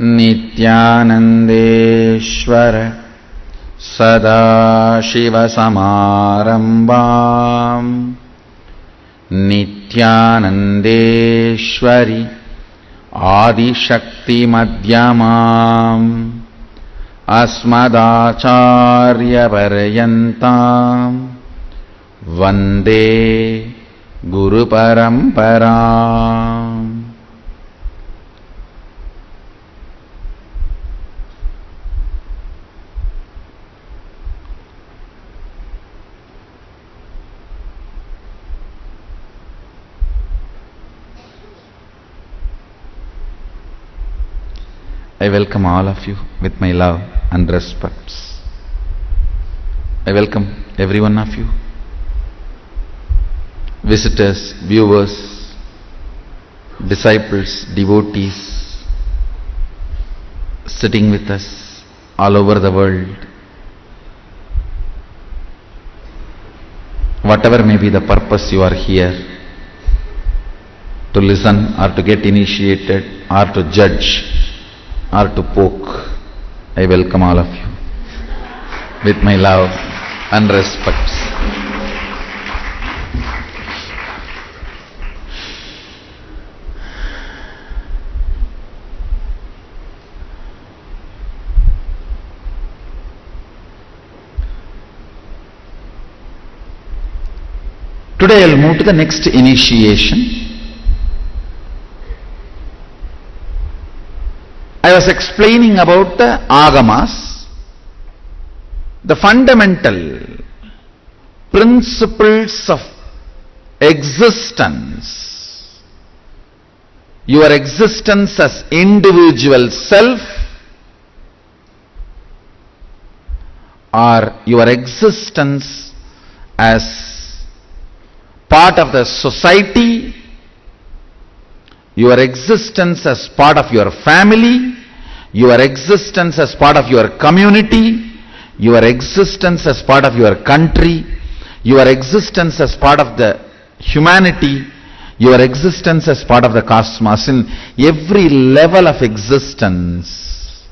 नित्यानन्देश्वर सदाशिवसमारम्भाम् नित्यानन्देश्वरि आदिशक्तिमध्यमाम् अस्मदाचार्यपर्यन्ताम् वन्दे गुरुपरम्पराम्. I welcome all of you with my love and respects. I welcome every one of you, visitors, viewers, disciples, devotees, sitting with us all over the world. Whatever may be the purpose you are here, to listen or to get initiated or to judge or to poke, I welcome all of you with my love and respects. Today I will move to the next initiation. I was explaining about the agamas, the fundamental principles of existence. Your existence as individual self or your existence as part of the society, your existence as part of your family, your existence as part of your community, your existence as part of your country, your existence as part of the humanity, your existence as part of the cosmos. In every level of existence,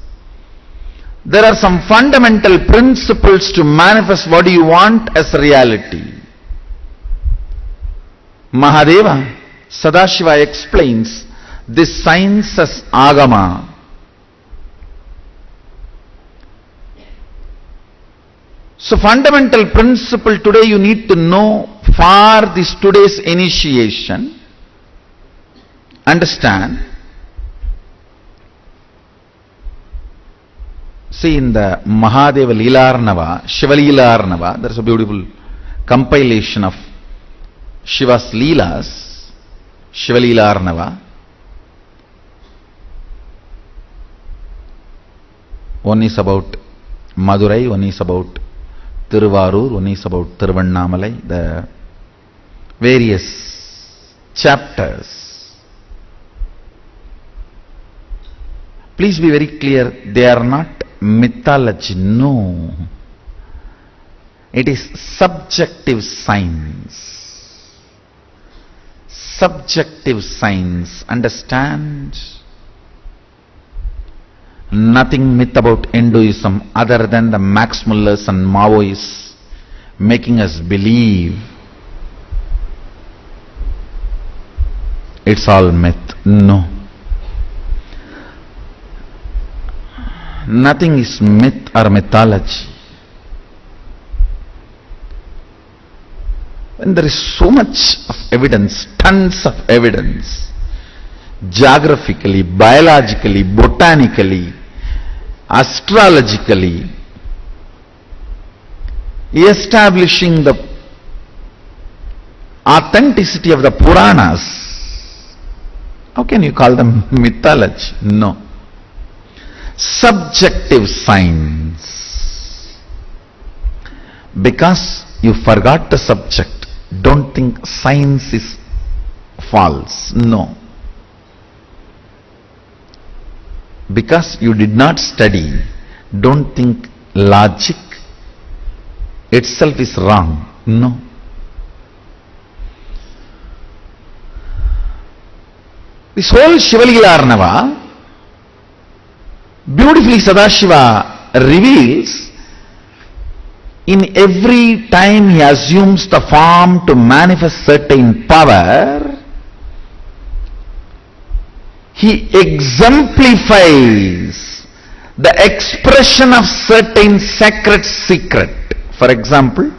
there are some fundamental principles to manifest what you want as reality. Mahadeva, Sadashiva explains this science as agama. So fundamental principle today you need to know for this today's initiation. Understand. See, in the Mahadeva Leelarnava, Shiva Leelarnava, there is a beautiful compilation of Shiva's Leelas, Shiva Leelarnava. One is about Madurai, one is about Tiruvarur, one is about Tiruvannamalai, the various chapters. Please be very clear, they are not mythology, no. It is subjective science. Subjective science, understand? Nothing myth about Hinduism other than the Max Mullers and Maoists making us believe it's all myth. No. Nothing is myth or mythology. When there is so much of evidence, tons of evidence, geographically, biologically, botanically, astrologically, establishing the authenticity of the Puranas, how can you call them mythology? No. Subjective science. Because you forgot the subject, don't think science is false. No. Because you did not study, don't think logic itself is wrong. No. This whole Shiva Leela Arnava Beautifully Sadashiva reveals, in every time he assumes the form to manifest certain power, he exemplifies the expression of certain sacred secret. For example,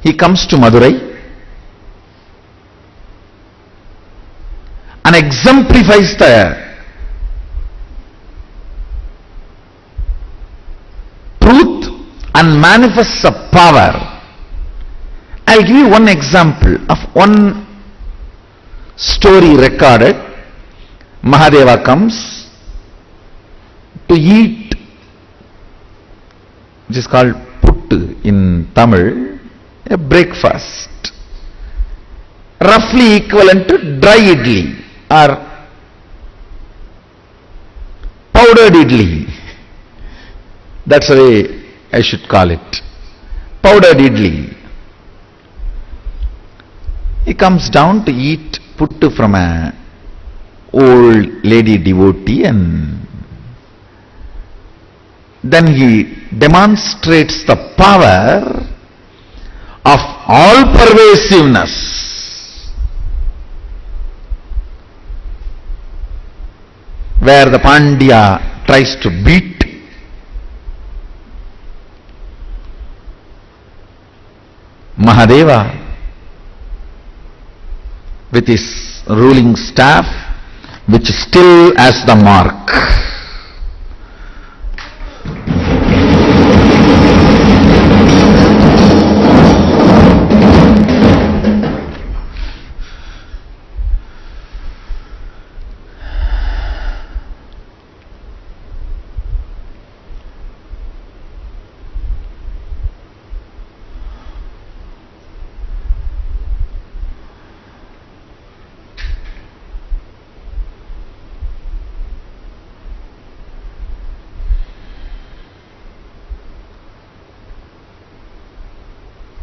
he comes to Madurai and exemplifies the truth and manifests a power. I'll give you one example of one story recorded. Mahadeva comes to eat, which is called puttu in Tamil, a breakfast, roughly equivalent to dry idli or powdered idli. That's the way I should call it. Powdered idli. He comes down to eat puttu from a old lady devotee, and then he demonstrates the power of all pervasiveness, where the Pandya tries to beat, Mahadeva with his ruling staff, which still has the mark.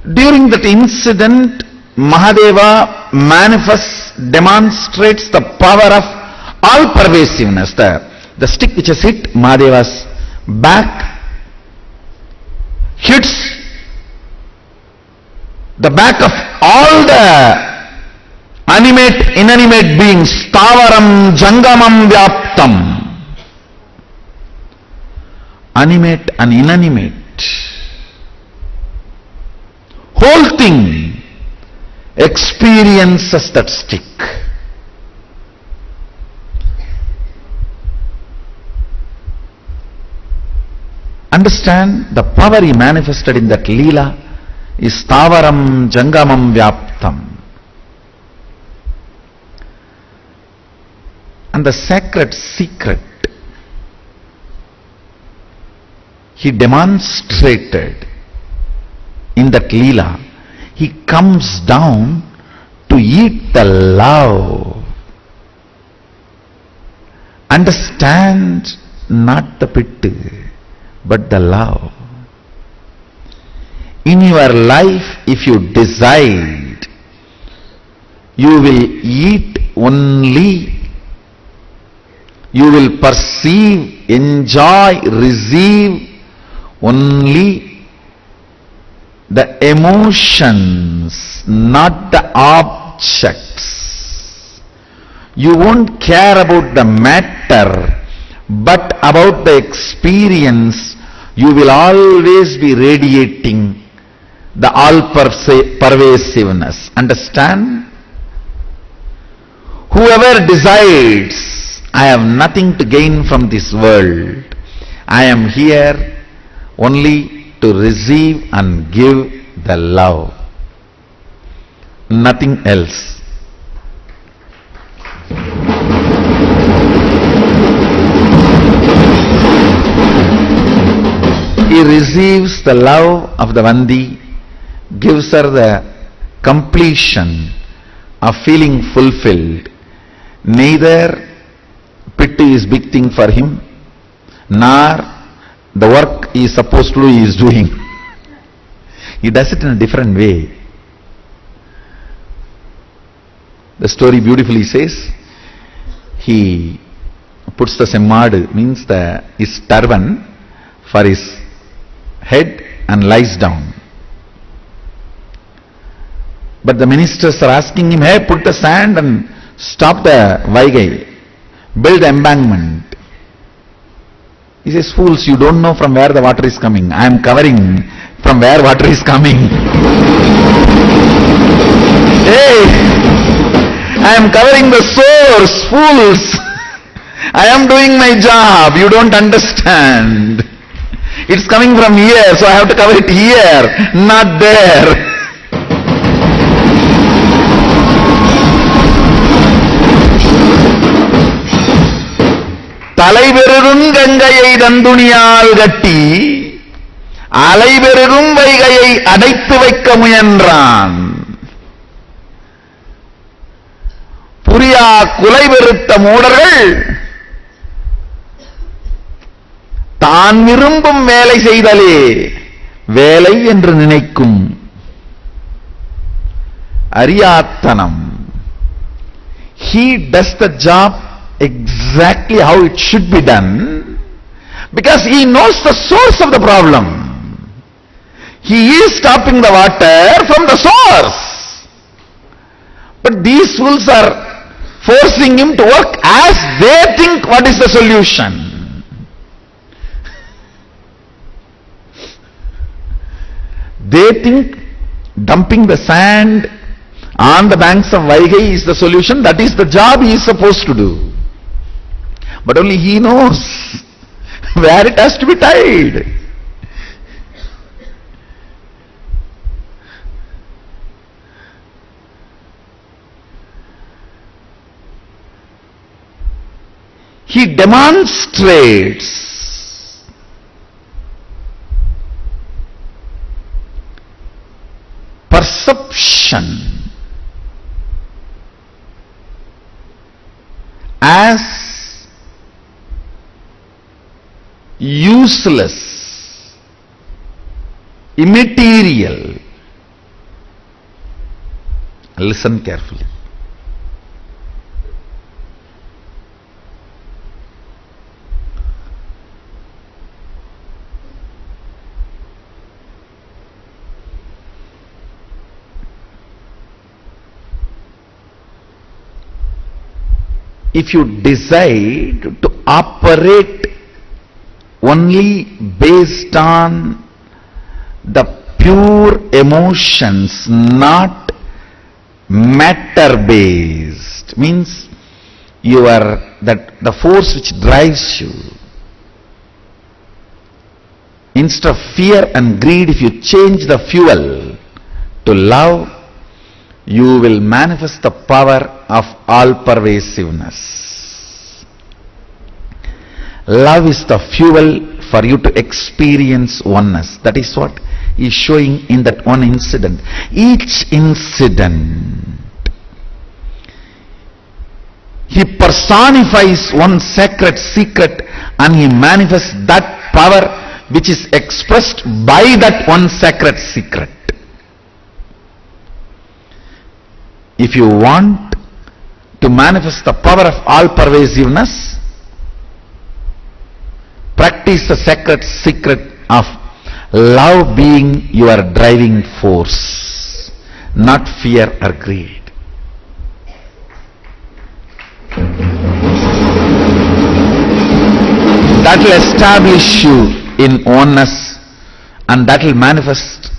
During that incident, Mahadeva manifests, demonstrates the power of all pervasiveness. The stick which has hit Mahadeva's back hits the back of all the animate, inanimate beings. Stavaram jangamam vyaptam. Animate and inanimate. Whole thing experiences that stick. Understand, the power he manifested in that Leela is Stavaram Jangamam Vyaptam. And the sacred secret he demonstrated in that Leela. He comes down to eat the love. Understand, not the pittu, but the love. In your life, if you decide, you will eat only, you will perceive, enjoy, receive only the emotions, not the objects. You won't care about the matter, but about the experience. You will always be radiating the all-pervasiveness. Understand? Whoever decides, I have nothing to gain from this world, I am here only to receive and give the love, nothing else. He receives the love of the Vandi, gives her the completion of feeling fulfilled. Neither pity is big thing for him, nor the work he is supposed to do, he is doing. He does it in a different way. The story beautifully says, he puts the semmadu, means his turban for his head and lies down. But the ministers are asking him, hey, put the sand and stop the Vaigai, build the embankment. He says, fools, you don't know from where the water is coming. I am covering from where water is coming. Hey, I am covering the source, fools. I am doing my job, you don't understand. It's coming from here, so I have to cover it here, not there. தலைபெருகும் கங்கையை தந்துணியால் கட்டி அலைபெருகும் வைகையை அடைத்து வைக்க முயன்றான். புரியா குலை வெறுத்த மூடர்கள் தான் விரும்பும் வேலை செய்தலே வேலை என்று நினைக்கும் அறியாத்தனம். He does the job exactly how it should be done because he knows the source of the problem. He is stopping the water from the source. But these fools are forcing him to work as they think what is the solution. They think dumping the sand on the banks of Vaigai is the solution. That is the job he is supposed to do. But only he knows where it has to be tied. He demonstrates perception as useless, immaterial. Listen carefully. If you decide to operate only based on the pure emotions, not matter-based, means you are the force which drives you. Instead of fear and greed, if you change the fuel to love, you will manifest the power of all-pervasiveness. Love is the fuel for you to experience oneness. That is what he is showing in that one incident. Each incident, he personifies one sacred secret and he manifests that power which is expressed by that one sacred secret. If you want to manifest the power of all-pervasiveness, practice the sacred secret of love being your driving force, not fear or greed. That will establish you in oneness and that will manifest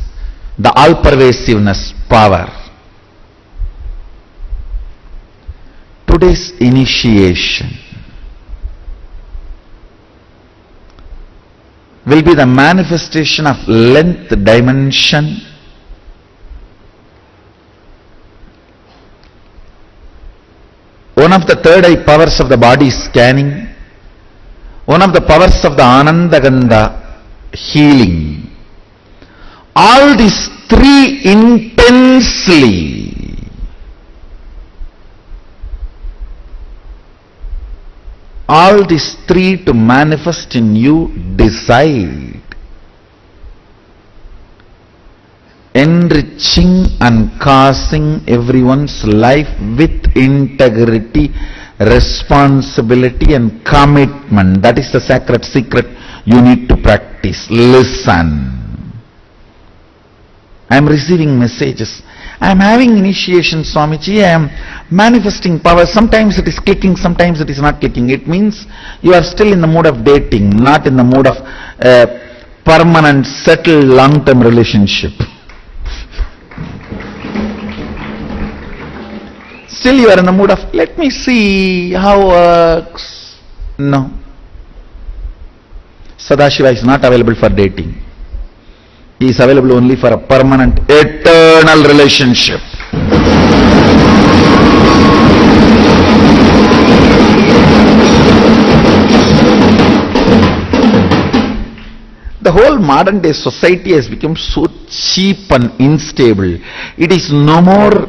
the all-pervasiveness power. Today's initiation will be the manifestation of length dimension, one of the third eye powers of the body scanning, one of the powers of the Anandagandha healing. All these three intensely all these three to manifest in you decide enriching and causing everyone's life with integrity responsibility and commitment. That is the sacred secret you need to practice. Listen. I am receiving messages. I am having initiation, Swamiji. I am manifesting power. Sometimes it is clicking, sometimes it is not clicking. It means you are still in the mood of dating, not in the mood of permanent, settled, long-term relationship. Still you are in the mood of, let me see how works. No. Sadashiva is not available for dating. He is available only for a permanent, eternal relationship. The whole modern day society has become so cheap and unstable. It is no more,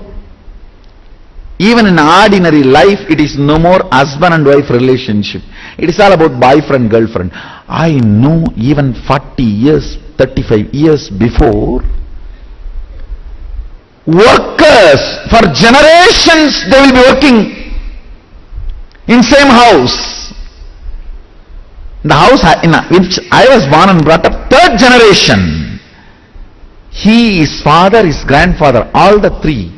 even in ordinary life, it is no more husband and wife relationship. It is all about boyfriend, girlfriend. I know even 40 years, 35 years before, workers for generations they will be working in same house. The house in which I was born and brought up, third generation. He, his father, his grandfather, all the three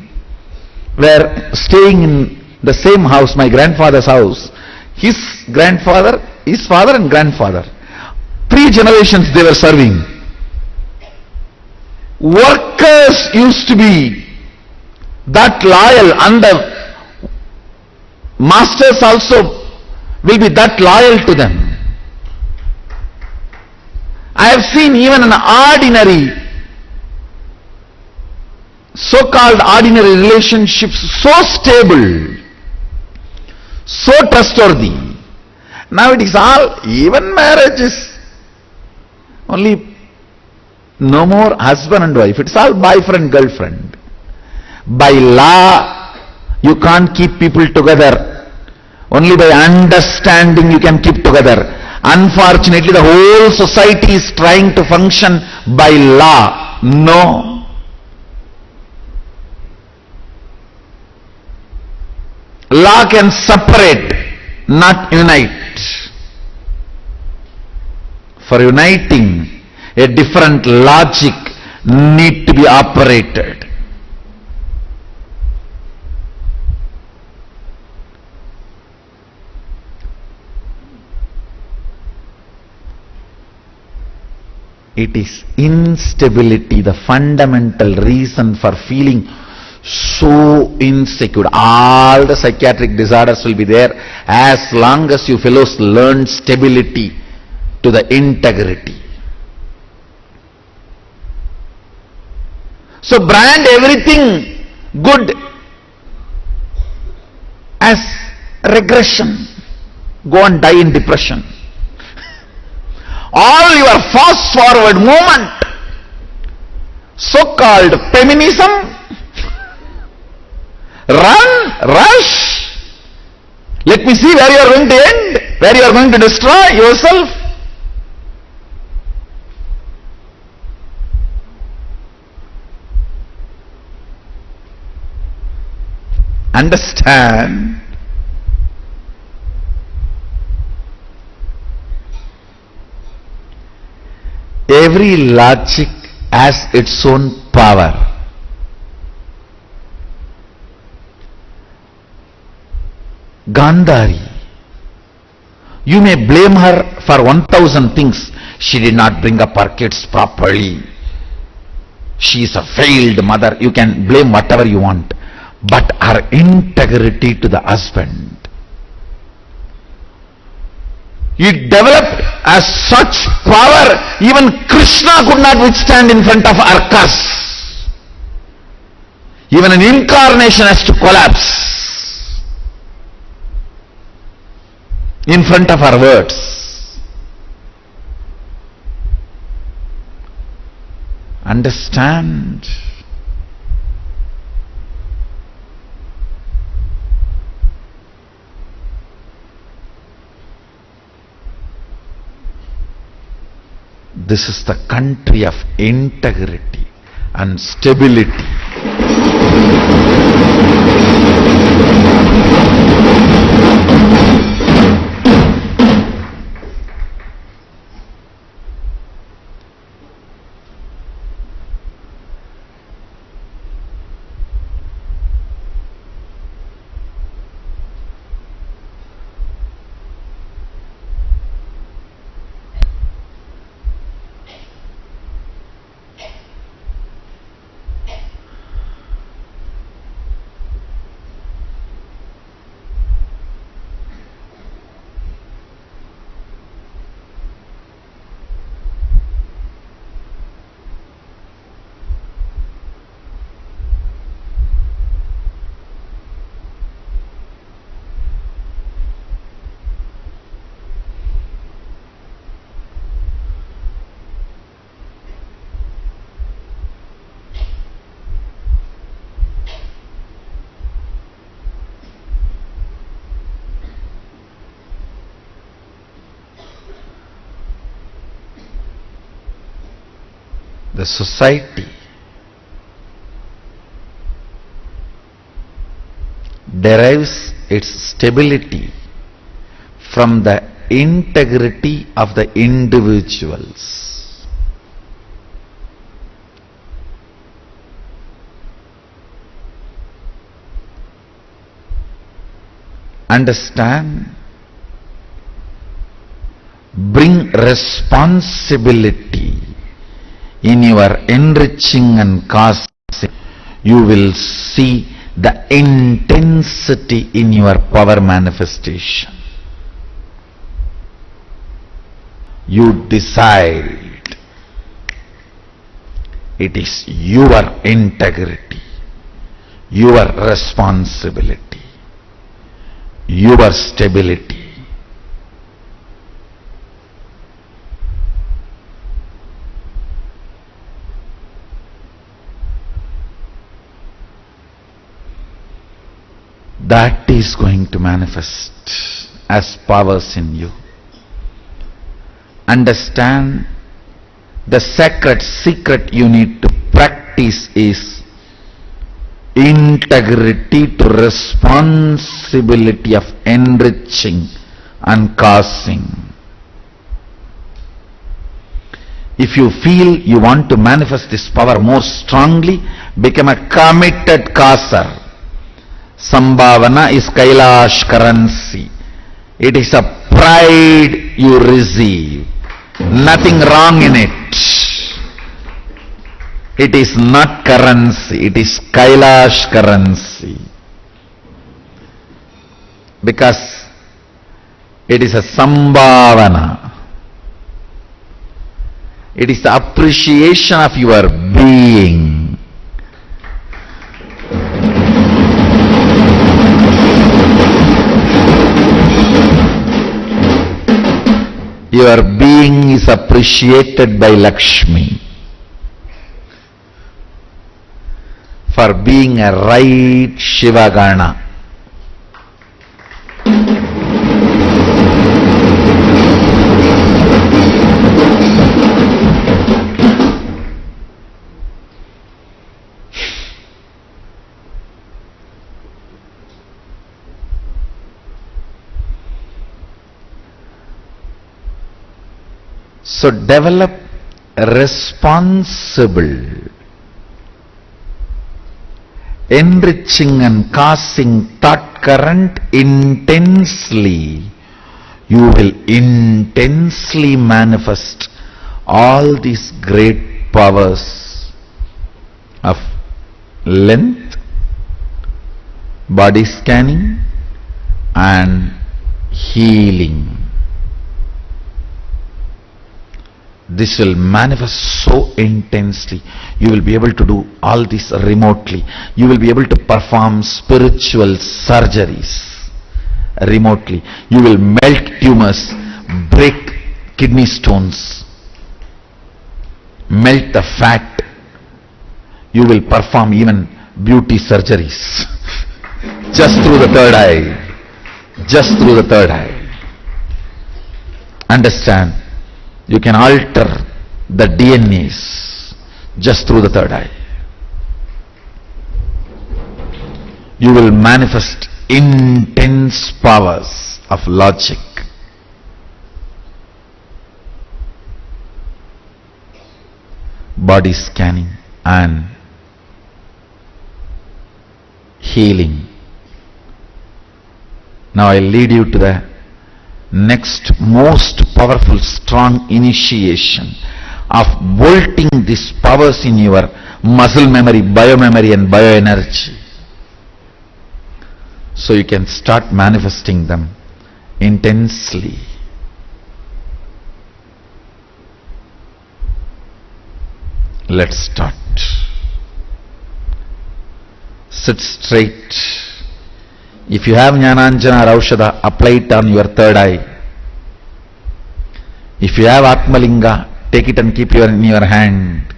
were staying in the same house, my grandfather's house. His grandfather, his father and grandfather. 3 generations they were serving. Workers used to be that loyal, and the masters also will be that loyal to them. I have seen even an ordinary, so-called ordinary relationships so stable, so trustworthy. Now it is all, even marriage is only no more husband and wife. It's all boyfriend, girlfriend. By law, you can't keep people together. Only by understanding you can keep together. Unfortunately, the whole society is trying to function by law. No. Law can separate, not unite. For uniting, a different logic need to be operated. It is instability, the fundamental reason for feeling so insecure. All the psychiatric disorders will be there as long as you fellows learn stability to the integrity. So brand everything good as regression. Go and die in depression. All your fast forward movement, so-called feminism, run, rush. Let me see where you are going to end, where you are going to destroy yourself. Understand? Every logic has its own power. Gandhari, you may blame her for 1,000 things. She did not bring up her kids properly. She is a failed mother. You can blame whatever you want. But her integrity to the husband, it developed as such power, even Krishna could not withstand in front of her curse. Even an incarnation has to collapse in front of her words. Understand? This is the country of integrity and stability. the society derives its stability from the integrity of the individuals. Understand? Bring responsibility in your enriching and casting. You will see the intensity in your power manifestation. You decide. It is your integrity, your responsibility, your stability. That is going to manifest as powers in you. Understand, the sacred secret you need to practice is integrity to responsibility of enriching and causing. If you feel you want to manifest this power more strongly, become a committed causer. Sambhavana is Kailash currency. It is a pride you receive. Nothing wrong in it. It is not currency, it is Kailash currency. Because it is a Sambhavana. It is the appreciation of your being. Your being is appreciated by Lakshmi for being a right Shivagana. So develop a responsible, enriching and causing thought current intensely. You will intensely manifest all these great powers of length, body scanning and healing. This will manifest so intensely. You will be able to do all this remotely. You will be able to perform spiritual surgeries remotely. You will melt tumors, break kidney stones, melt the fat. You will perform even beauty surgeries just through the third eye. Just through the third eye. Understand? You can alter the DNAs just through the third eye. You will manifest intense powers of logic. Body scanning and healing. Now I lead you to the next most powerful, strong initiation of bolting these powers in your muscle memory, biomemory and bioenergy. So you can start manifesting them intensely. Let's start. Sit straight. If you have Jnananjana or Aushadha, apply it on your third eye. If you have Atmalinga, take it and keep it in your hand.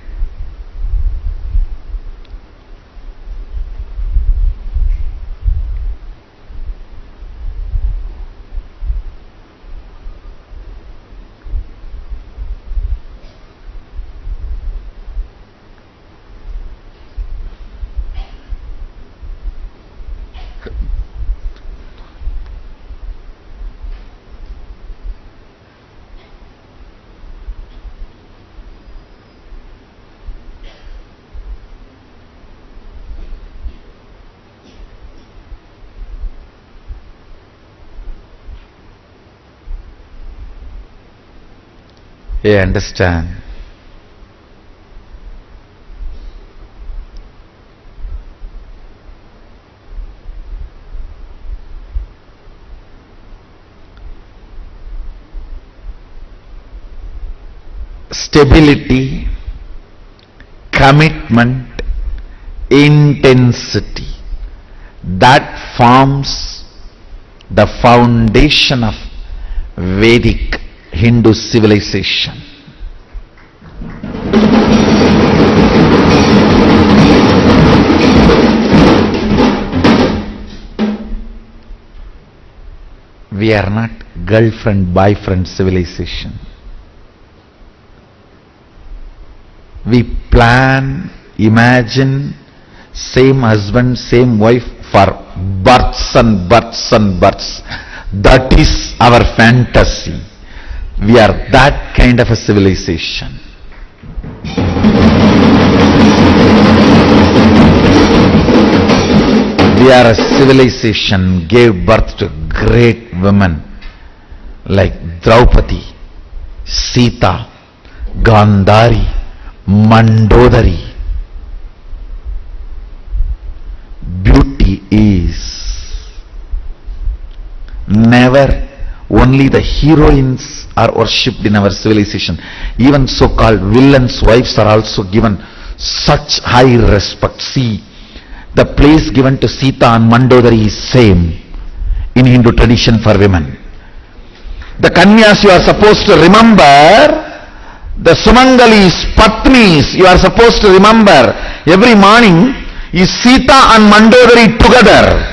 You understand? Stability, commitment, intensity, that forms the foundation of Vedic Hindu civilization. We are not girlfriend-boyfriend civilization. We plan, imagine same husband, same wife for births and births and births. That is our fantasy. We are that kind of a civilization. We are a civilization gave birth to great women like Draupadi, Sita, Gandhari, Mandodari. Beauty is never only the heroines are worshipped in our civilization. Even so-called villains' wives are also given such high respect. See, the place given to Sita and Mandodari is same in Hindu tradition for women. The Kanyas you are supposed to remember, the Sumangalis, Patnis, you are supposed to remember every morning is Sita and Mandodari together.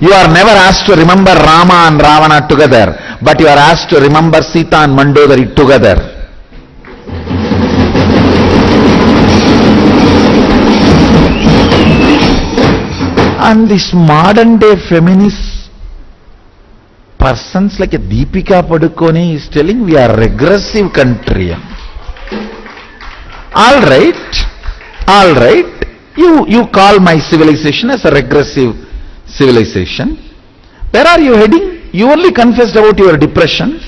You are never asked to remember Rama and Ravana together, but you are asked to remember Sita and Mandodari together. And this modern day feminist persons like a Deepika Padukone is telling we are regressive country. All right, you call my civilization as a regressive civilization. Where are you heading? You only confessed about your depression.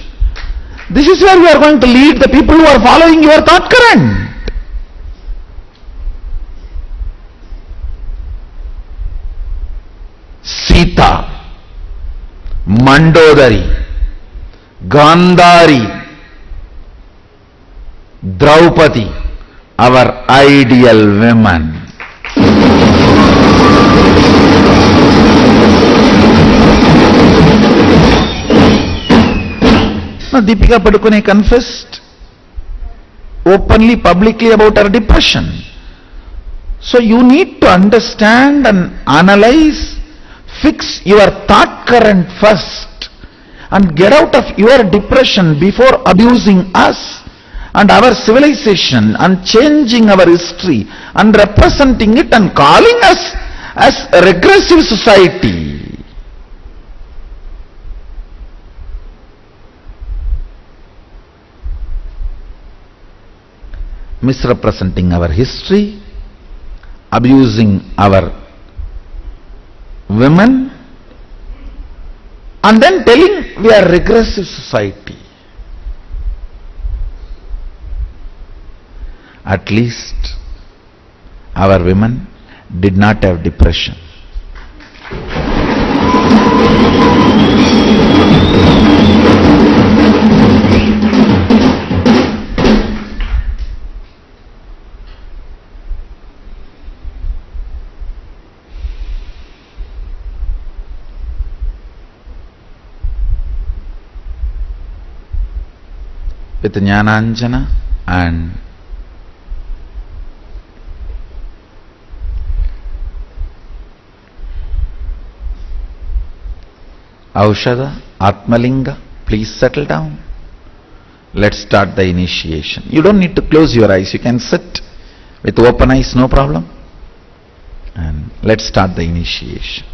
This is where you are going to lead the people who are following your thought current. Sita, Mandodari, Gandhari, Draupadi, our ideal women. Now Deepika Padukone confessed openly, publicly about her depression. So you need to understand and analyze, fix your thought current first and get out of your depression before abusing us and our civilization and changing our history and representing it and calling us as a regressive society. Misrepresenting our history, abusing our women, and then telling we are regressive society. At least our women did not have depression. With Jnananjana and Aushadha, Atmalinga, please settle down. Let's start the initiation. You don't need to close your eyes. You can sit with open eyes, no problem. And let's start the initiation.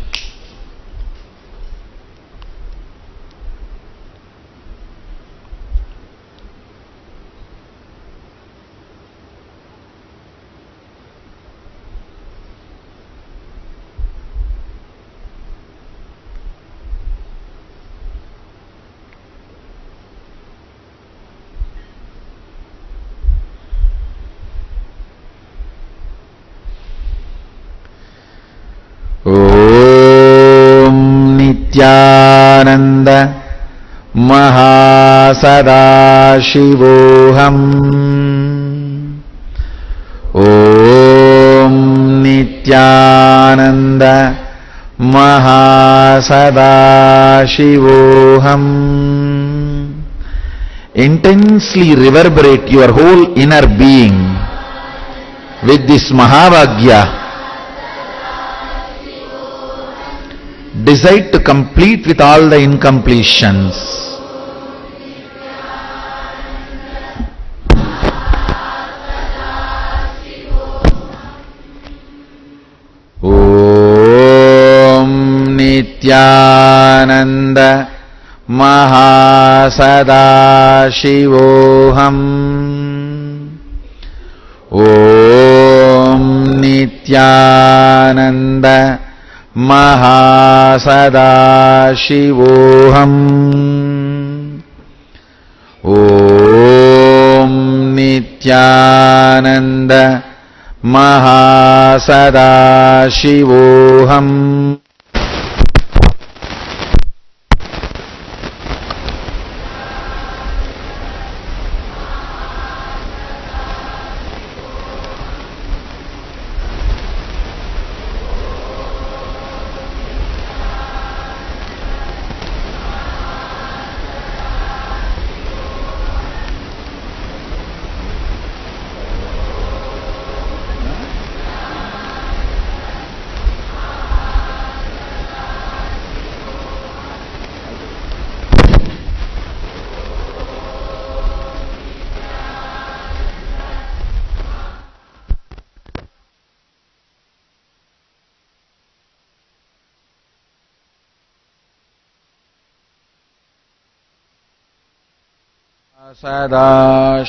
महासदाशिवोऽहम् Om Nityanand महासदाशिवोऽहम्. Intensely reverberate your whole inner being with this Mahavagya. Decide to complete with all the incompletions. Om Nityananda Mahasadaशिवोऽहम् Om Nityananda Mahasadaशिवोऽहम् Om Nityananda Mahasadaशिवोऽहम्.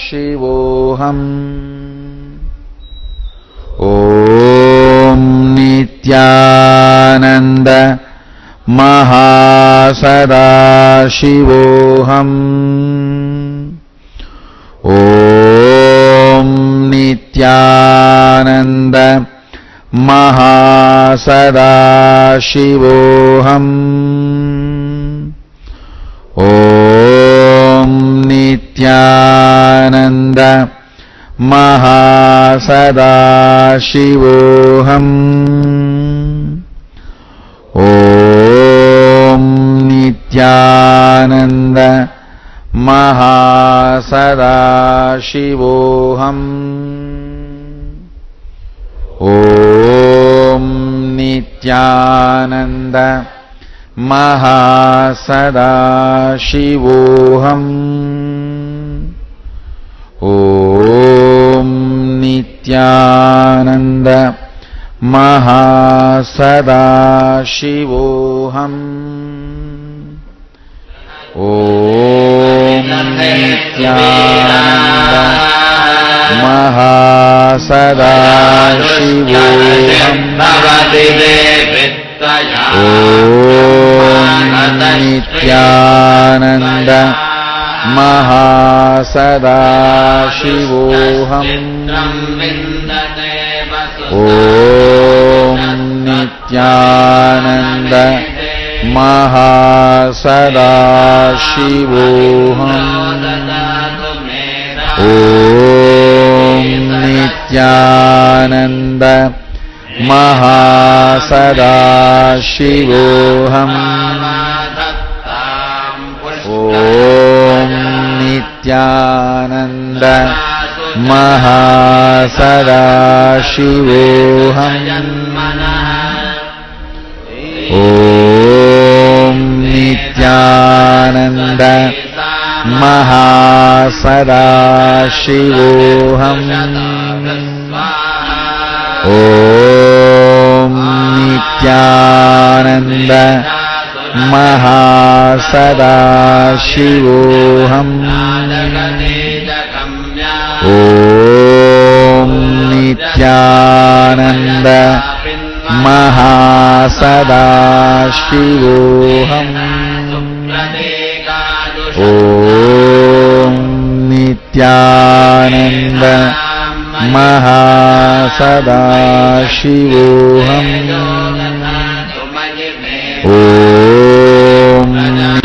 सदाशिवोऽहम् Om Nityanand महासदाशिवोऽहम् Om Nityanand महासदाशिवोऽहम् Om Nityanand महासदाशिवोऽहम् Om Nityanand महासदाशिवोऽहम् Om Nityanand महासदाशिवोऽहम् Om Nityanand महासदाशिवोऽहम् Om Nityanand महासदाशिवोऽहम् Om Nityanand महासदाशिवोऽहम् Om Nityanand महासदाशिवोऽहम् Om Nityanand महासदाशिवोऽहम् Om Nityanand महासदाशिवोऽहम् Om Nityanand महासदाशिवोऽहम् Om Nityanand महासदाशिवोऽहम् Om Nityanand महासदाशिवोऽहम् Om Nityanand महासदाशिवोऽहम् Om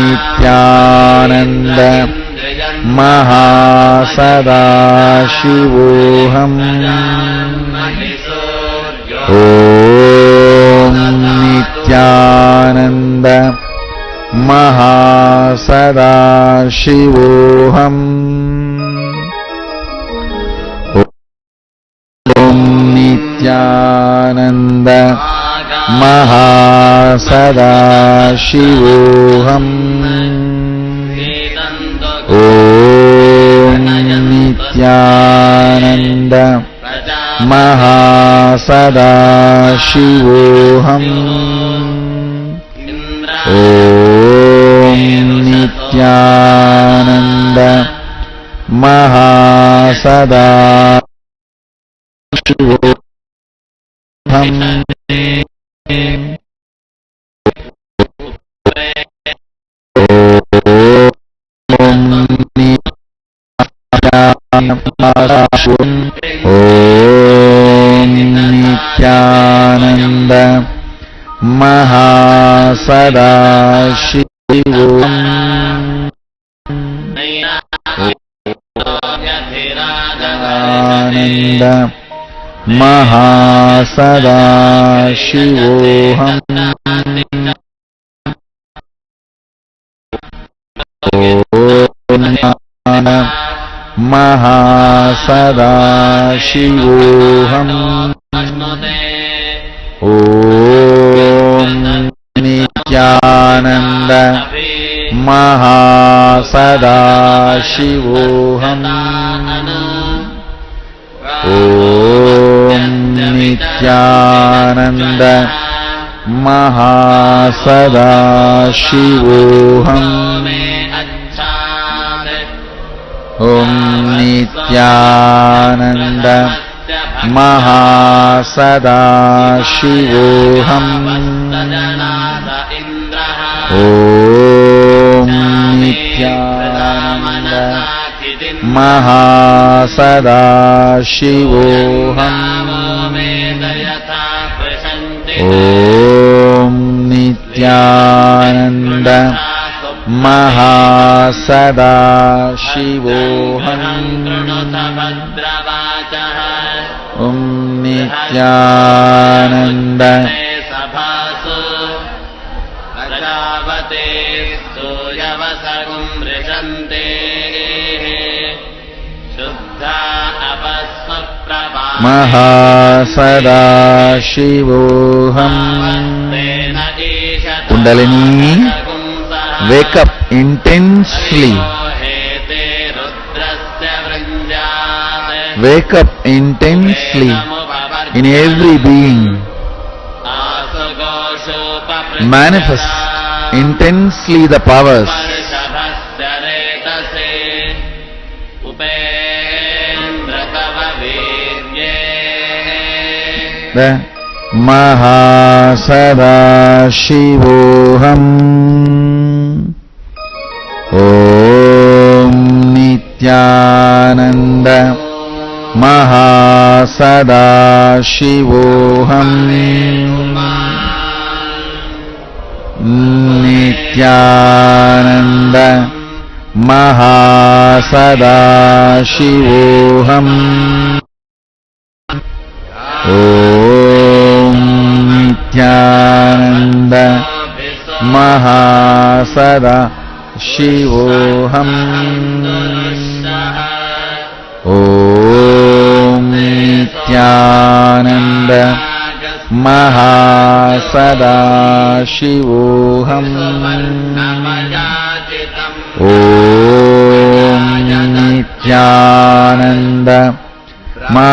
Nityanand महासदाशिवोऽहम् Om Nityanand महासदाशिवोऽहम् Om Nityanand महासदाशिवोऽहम् Om Nityanand महासदाशिवोऽहम् Om Nityanand महासदाशिवोऽहम् Om Nityanand महासदाशिवोऽहम् महासदाशिवोऽहम् Om Nityanand महासदाशिवोऽहम् Om Nityanand महासदाशिवोऽहम् Om Nityanand महासदाशिवोऽहम् Om Nityanand महासदाशिवोऽहम् Om Nityanand महासदाशिवोऽहम् Om Nityanand महासदाशिवोऽहम् kundalini, wake up intensely. Wake up intensely in every being. Manifest intensely the powers. The Mahasadaशिवोऽहम् ॐ नित्यानन्द महासदाशिवोऽहम् नित्यानन्द महासदाशिवोऽहम् ॐ नित्यानन्द महासदाशिवोऽहम् ॐ नित्यानन्द महासदाशिवोऽहम् ॐ नित्यानन्द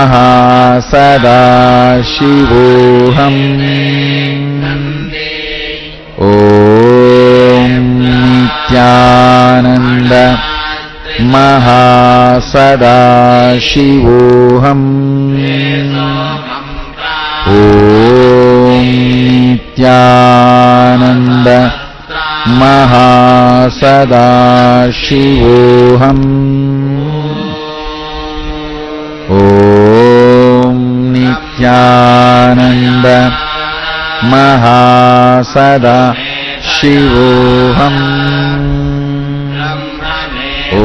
महासदाशिवोऽहम् ॐ नित्यानन्द महासदाशिवोऽहम् ॐ नित्यानन्द महासदाशिवोऽहम् ॐ नित्यानन्द महासदाशिवोऽहम् ॐ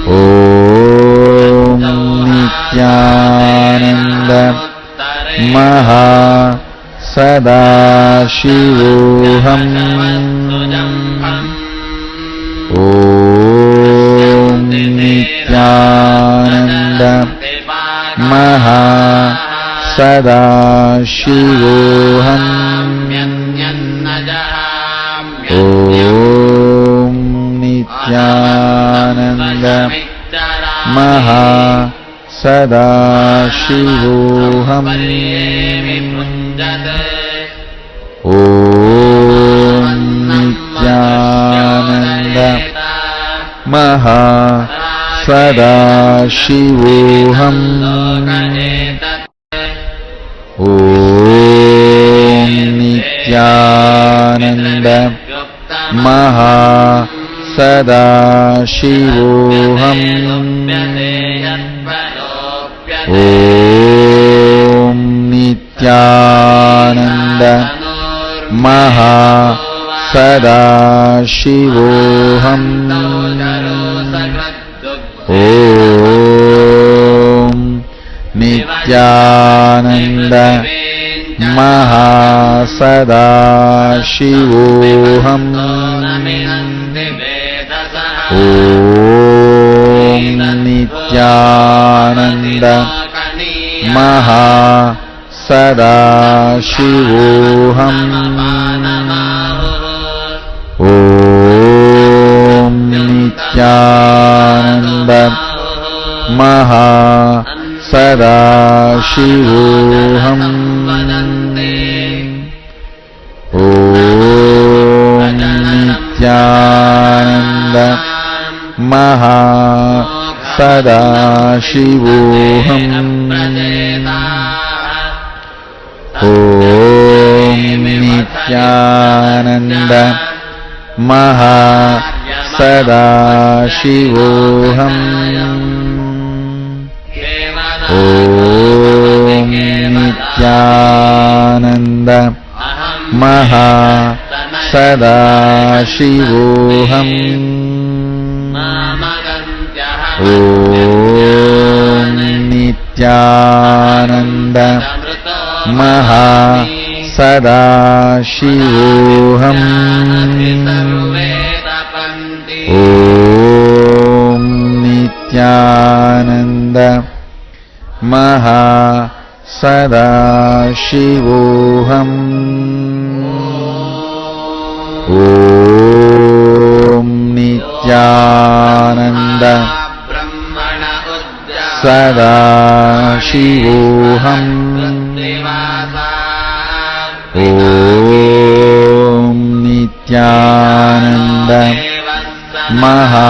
ॐ नित्यानन्द महा सदाशिवोऽहम् ॐ नित्यानन्द महा सदाशिवोऽहम् ॐ नित्यानन्द महा सदाशिवोऽहम् ॐ नित्यानन्द महा सदाशिवोऽहम् ॐ नित्यानन्द महा सदाशिवोऽहम् ॐ नित्यानन्द महा सदाशिवोऽहम् ॐ नित्यानन्द महा सदाशिवोऽहम् ॐ नित्यानन्द महा सदाशिवोऽहम् ॐ नित्यानन्द महा सदाशिवोऽहम् ॐ नित्यानन्द महा सदाशिवोऽहम् ॐ नित्यानन्द महा सदाशिवोऽहम् ॐ नित्यानन्द महा सदाशिवोऽहम् ॐ नित्यानन्द महा सदाशिवोऽहम् ॐ नित्यानन्द महा सदाशिवोऽहम् ॐ नित्यानन्द सदाशिवोऽहम् ॐ नित्यानन्द महा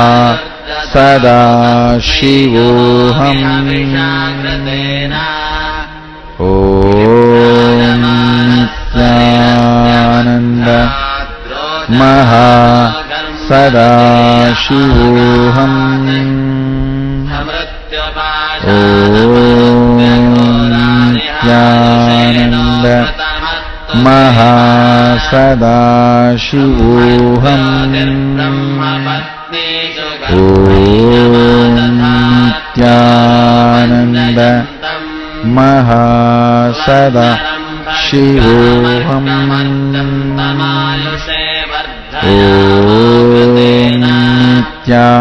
सदाशिवोऽहम् ॐ नित्यानन्द महा सदाशिवोऽहम् ॐ नित्यानन्द महा सदाशिवोऽहम् ॐ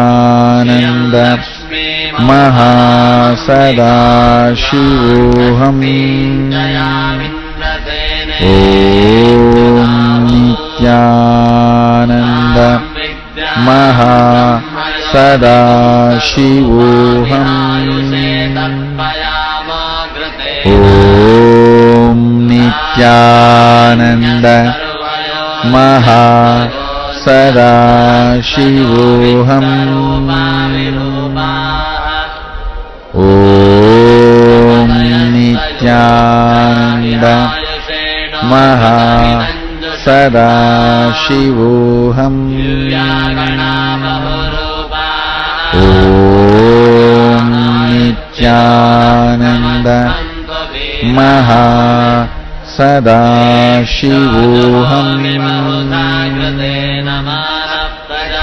नित्यानन्द महा सदाशिवोऽहम् ॐ नित्यानन्द महा सदाशिवोऽहम् ॐ नित्यानन्द महा सदाशिवोऽहम् ॐ नित्यानन्द महा सदाशिवोऽहम् ॐ नित्यानन्द महा सदाशिवोऽहम् ॐ नित्यानन्द महा सदाशिवोऽहम्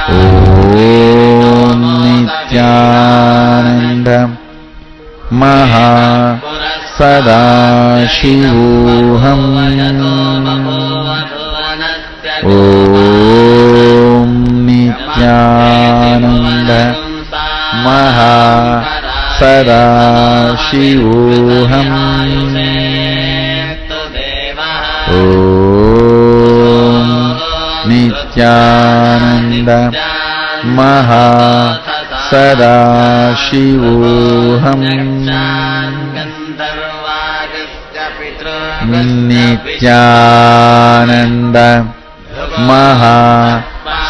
ॐ नित्यानन्द महा सदाशिवोऽहम् ॐ नित्यानन्द महा सदाशिवोऽहम् ॐ नित्यानन्द महा सदाशिवोऽहम् नित्यानन्द महा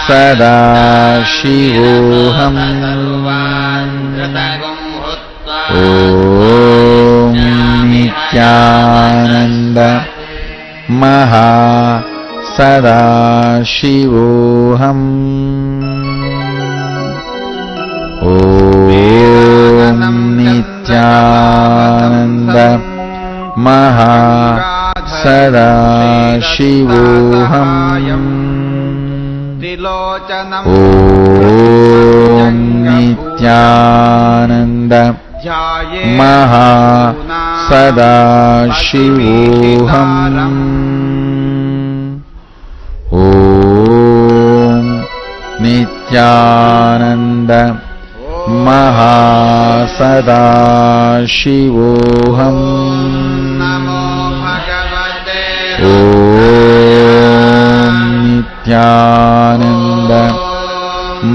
सदाशिवोऽहम् ॐ नित्यानन्द महा सदाशिवोऽहम् ॐ नित्यानन्द महा सदाशिवोऽहम् ॐ नित्यानन्द महा सदाशिवोऽहम् ॐ नित्यानन्द महा सदाशिवोऽहम् ॐ नित्यानन्द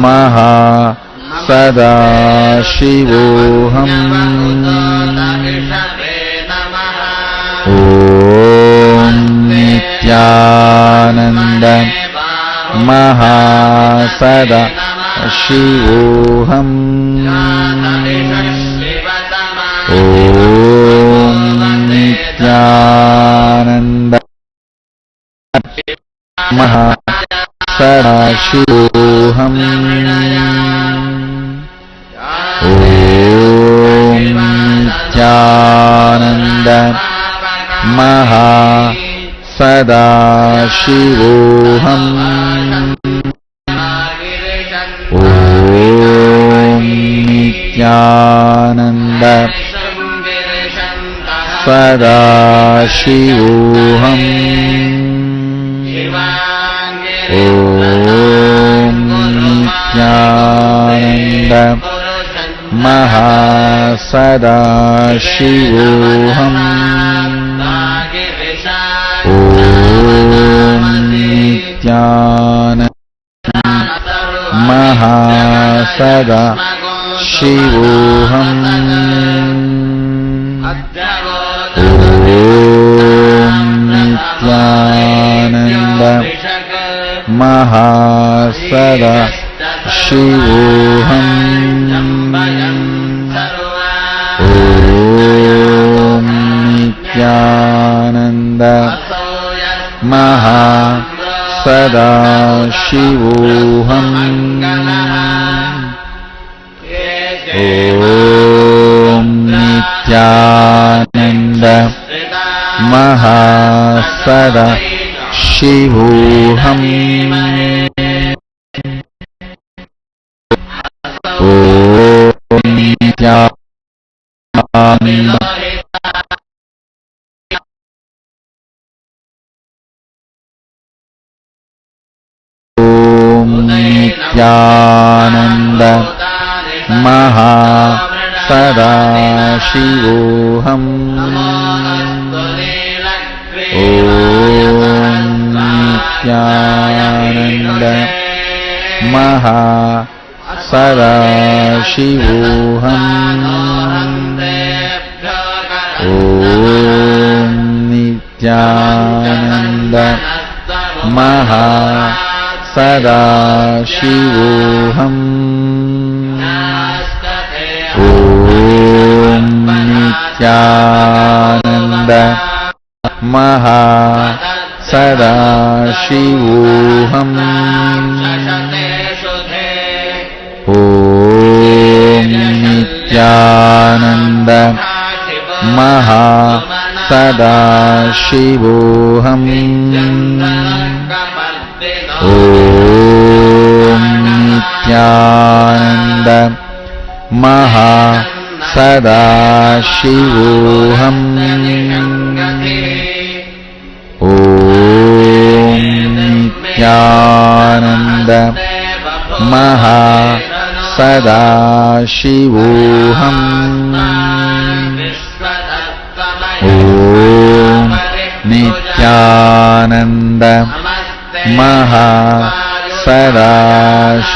महा सदाशिवोऽहम् ॐ नित्यानन्द महा सदाशिवोऽहम् ॐ नित्यानन्द महा सदाशिवोऽहम् ॐ नित्यानन्द महा सदाशिवोऽहम् ॐ नित्यानन्द सदाशिवोऽहम् ॐ नित्यानन्द महा सदाशिवोऽहम् ॐ नित्यानन्द महा सदाशिवोऽहम् ॐ नित्यानन्द महा सदाशिवोऽहम् ॐ नित्यानन्द महा सदाशिवोऽहम् ॐ नित्यानन्द महा सदाशिवोऽहम् ॐ नित्यानन्द नित्यानन्द महा सदाशिवोऽहम् ॐ नित्यानन्द महा सदाशिवोऽहम् ॐ नित्यानन्द महा सदाशिवोऽहम् ॐ नित्यानन्द महा सदाशिवोऽहम् ॐ नित्यानन्द महा सदाशिवोऽहम् ॐ नित्यानंद महा सदाशिवोऽहम् ओम नित्यानंद महा सदाशिवोऽहम् ओम नित्यानंद महा सदाशिवोऽहम्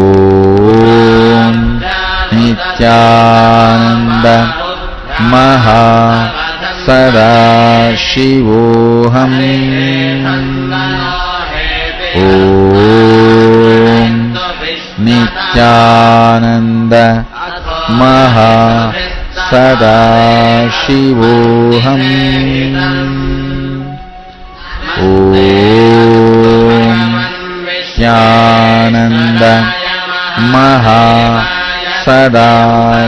ओम नित्यानंद महा सदाशिवोऽहम् ओम नित्यानंद महा सदाशिवोऽहम् ओम नित्यानंद महा सदाशिवोऽहम्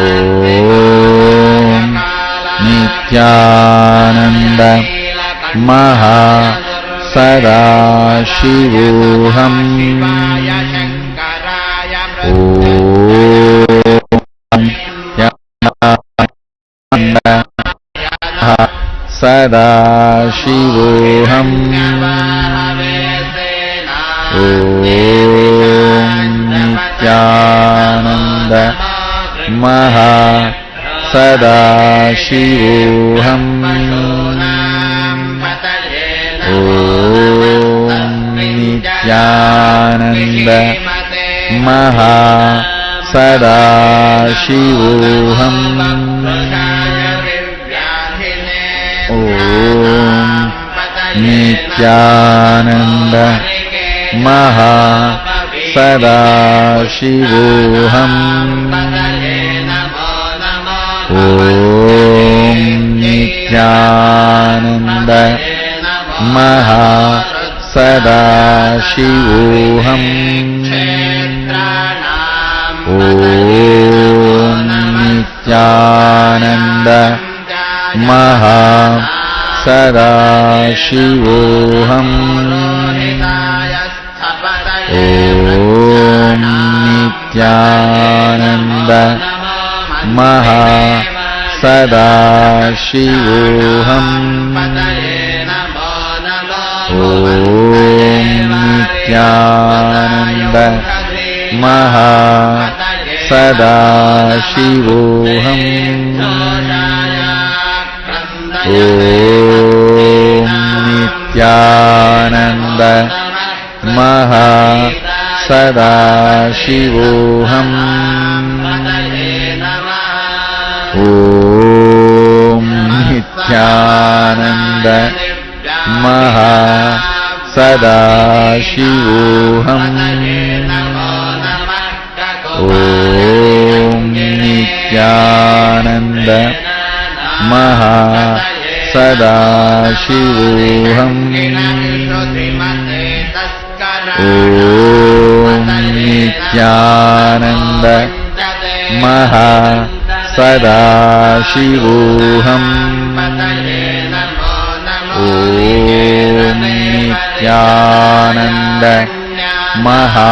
ओम नित्यानंद महा सदाशिवोऽहम् सदाशिवोऽहम् ओम नित्यानंद महा सदाशिवोऽहम् ओम नित्यानंद महा सदाशिवोऽहम् ओम नित्यानंद महा सदाशिवोऽहम् ओम नित्यानंद महा सदाशिवोऽहम् ओम नित्यानंद महा सदाशिवोऽहम् ओम नित्यानंद महा सदाशिवोऽहम् ओम नित्यानंद महा सदाशिवोऽहम् ओम नित्यानंद महा सदाशिवोऽहम् ओम नित्यानंद महा सदाशिवोऽहम् ओम नित्यानंद महा सदाशिवोऽहम् ओम नित्यानंद महा सदाशिवोऽहम् ओम नित्यानंद महा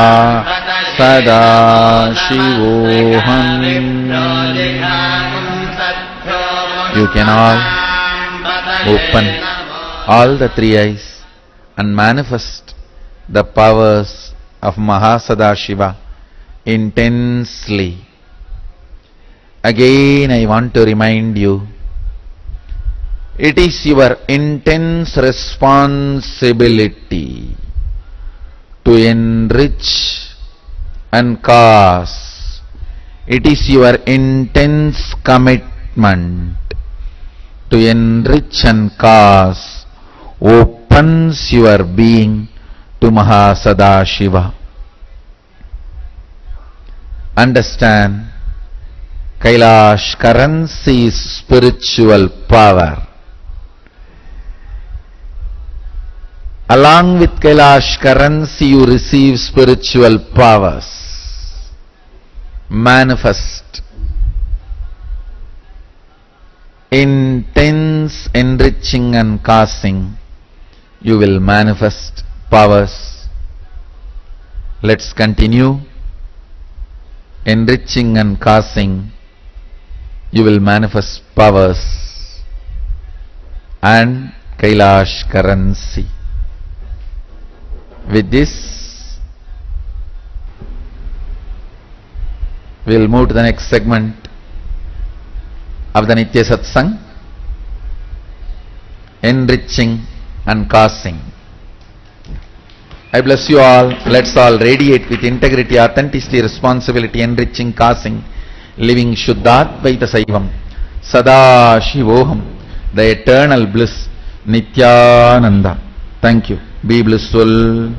सदाशिवोऽहम् You can all open all the three eyes and manifest the powers of Mahasadashiva intensely. Again I want to remind you, it is your intense responsibility to enrich and cause. It is your intense commitment to enrich and cause opens your being to Mahasadashiva. Understand, Kailash currency is spiritual power. Along with Kailash currency you receive spiritual powers. Manifest intense means enriching and causing, you will manifest powers. Let's continue. Enriching and causing, you will manifest powers and Kailash currency. With this, we will move to the next segment of the Nitya Satsang, enriching and causing. I bless you all. Let's all radiate with integrity, authenticity, responsibility, enriching, causing, living Shuddhadvaita Saivam, Sada Shivoham, the eternal bliss, Nityananda. Thank you. Be blissful.